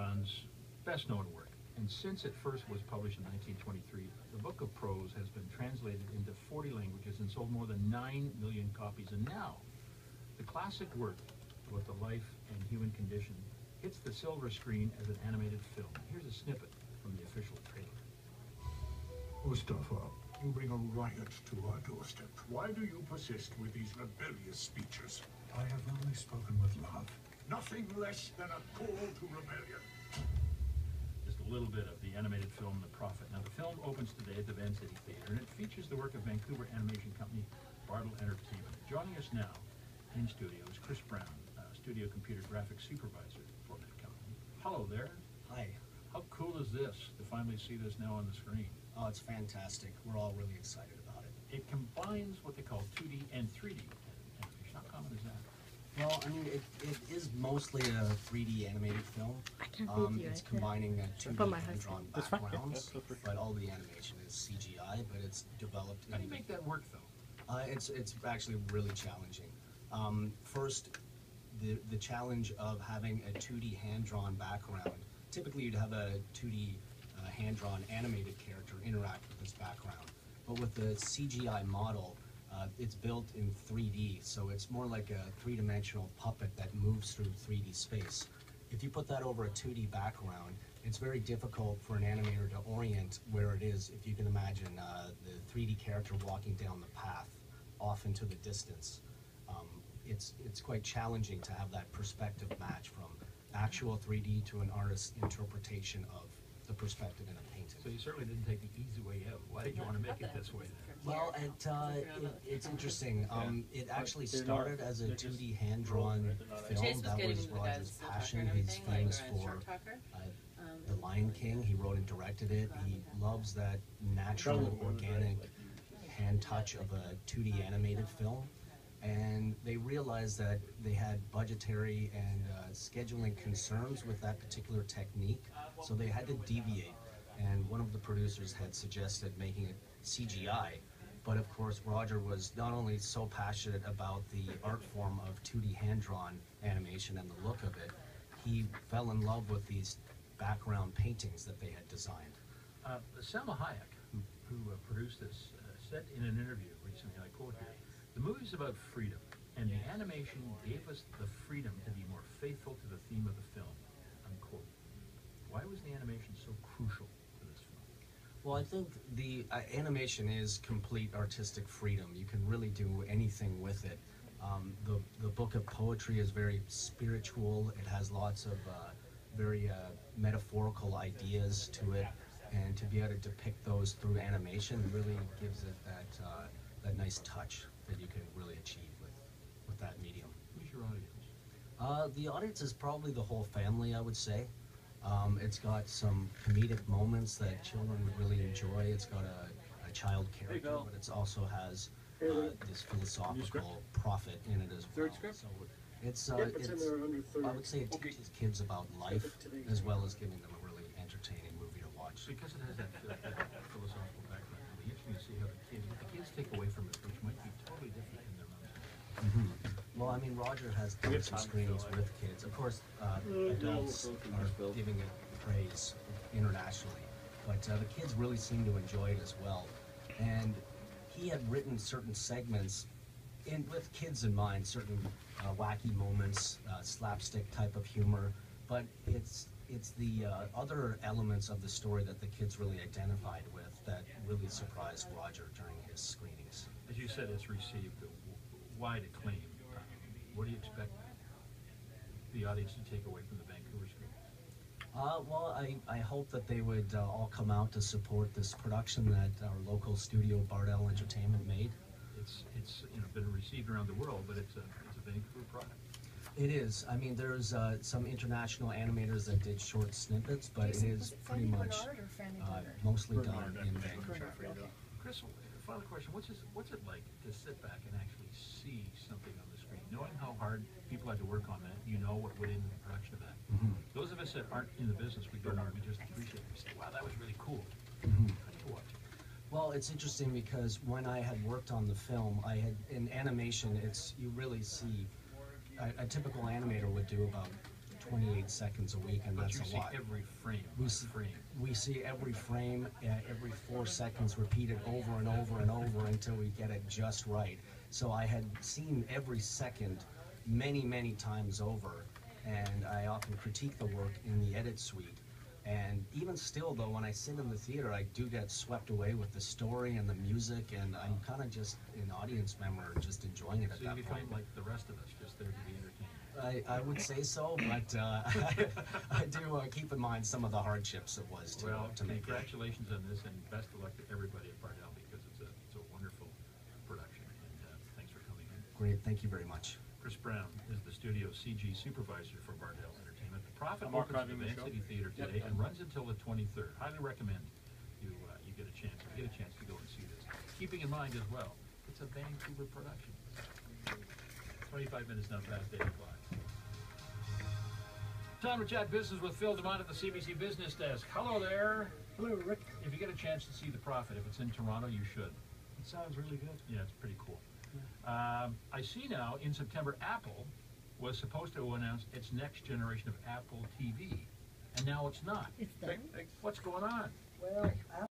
Browne's best known work. And since it first was published in 1923, the Book of Prose has been translated into 40 languages and sold more than 9 million copies. And now, the classic work about the life and human condition hits the silver screen as an animated film. Here's a snippet from the official trailer. Mustafa, you bring a riot to our doorstep. Why do you persist with these rebellious speeches? I have only spoken with love. Nothing less than a call to rebellion. Just a little bit of the animated film The Prophet. Now, the film opens today at the Van City Theatre, and it features the work of Vancouver animation company Bartle Entertainment. Joining us now in studio is Chris Browne, studio computer graphics supervisor for that company. Hello there. Hi. How cool is this to finally see this now on the screen? Oh, it's fantastic. We're all really excited about it. It combines what they call 2D and 3D animation. How common is that? Well, I mean, it is mostly a 3D animated film. I can't read you. It's combining 2D But my hand-drawn backgrounds, but all the animation is CGI, but it's developed. How do you make that work, though? It's actually really challenging. First, the challenge of having a 2D hand-drawn background. Typically, you'd have a 2D hand-drawn animated character interact with this background, but with the CGI model, it's built in 3D, so it's more like a three-dimensional puppet that moves through 3D space. If you put that over a 2D background, it's very difficult for an animator to orient where it is. If you can imagine the 3D character walking down the path off into the distance, it's quite challenging to have that perspective match from actual 3D to an artist's interpretation of the perspective in a painting. So you certainly didn't take the easy way out. Why did you want to make it this way? Well, it's interesting. It actually started as a 2D hand-drawn film. That was Roger's passion. He's famous for The Lion King. He wrote and directed it. He loves that natural, organic hand touch of a 2D animated film. And they realized that they had budgetary and scheduling concerns with that particular technique, so they had to deviate. And one of the producers had suggested making it CGI, but of course Roger was not only so passionate about the art form of 2D hand-drawn animation and the look of it, he fell in love with these background paintings that they had designed. Salma Hayek, who produced this, said in an interview recently, I quote here, "The movie's about freedom, and the animation gave us the freedom to be more faithful to the theme of the film," unquote. Why was the animation so crucial to this film? Well, I think the animation is complete artistic freedom. You can really do anything with it. The book of poetry is very spiritual. It has lots of very metaphorical ideas to it, and to be able to depict those through animation really gives it that nice touch that you can really achieve with that medium. Who's your audience? The audience is probably the whole family, I would say. It's got some comedic moments that children would really enjoy. It's got a child character, but it also has this philosophical prophet in it as well. So it's I would say it teaches kids about life as well as giving them a really entertaining movie to watch. Because it has that philosophical background, it'll be interesting to see how what the kids take away from it, which might be totally different in their minds. Well, I mean, Roger has done some screenings with kids. Of course, adults are giving it praise internationally, but the kids really seem to enjoy it as well. And he had written certain segments with kids in mind, certain wacky moments, slapstick type of humor, but it's the other elements of the story that the kids really identified with that really surprised Roger during his screenings. As you said, it's received wide acclaim. What do you expect the audience to take away from the Vancouver screen? Well, I hope that they would all come out to support this production that our local studio, Bartle Entertainment, made. It's been received around the world, but it's a Vancouver product. It is. I mean, there's some international animators that did short snippets, but it is pretty much mostly done in Vancouver. Chris, final question: What's it like to sit back and actually see something on the screen, knowing how hard people had to work on that? You know what went into the production of that. Those of us that aren't in the business, we don't know. We just appreciate it. We say, "Wow, that was really cool." How do you watch it? Well, it's interesting because when I had worked on the film, in animation, you really see a typical animator would do about 28 seconds a week, and But that's a lot. You see every frame. We see every frame, every 4 seconds repeated over and over and over until we get it just right. So I had seen every second many, many times over, and I often critique the work in the edit suite. And even still, though, when I sit in the theater, I do get swept away with the story and the music, and I'm kind of just an audience member, just enjoying it at that point. So you become like the rest of us, just there to be entertained. I would say so, but I do keep in mind some of the hardships it was to make it. Congratulations on this, and best of luck to everybody at Bardell, because it's a wonderful production, and thanks for coming in. Great, thank you very much. Chris Browne is the studio CG supervisor for Bardell Entertainment. The Profit Mark opens at the driving the Van show. City Theater today and runs until the 23rd. Highly recommend you get a chance to go and see this. Keeping in mind as well, it's a Vancouver production. 25 minutes now past 8 o'clock. Time to chat business with Phil DeMont at the CBC Business Desk. Hello there. Hello, Rick. If you get a chance to see The Profit, if it's in Toronto, you should. It sounds really good. Yeah, it's pretty cool. I see now in September Apple was supposed to announce its next generation of Apple TV, and now it's not. It's done. What's going on? Well,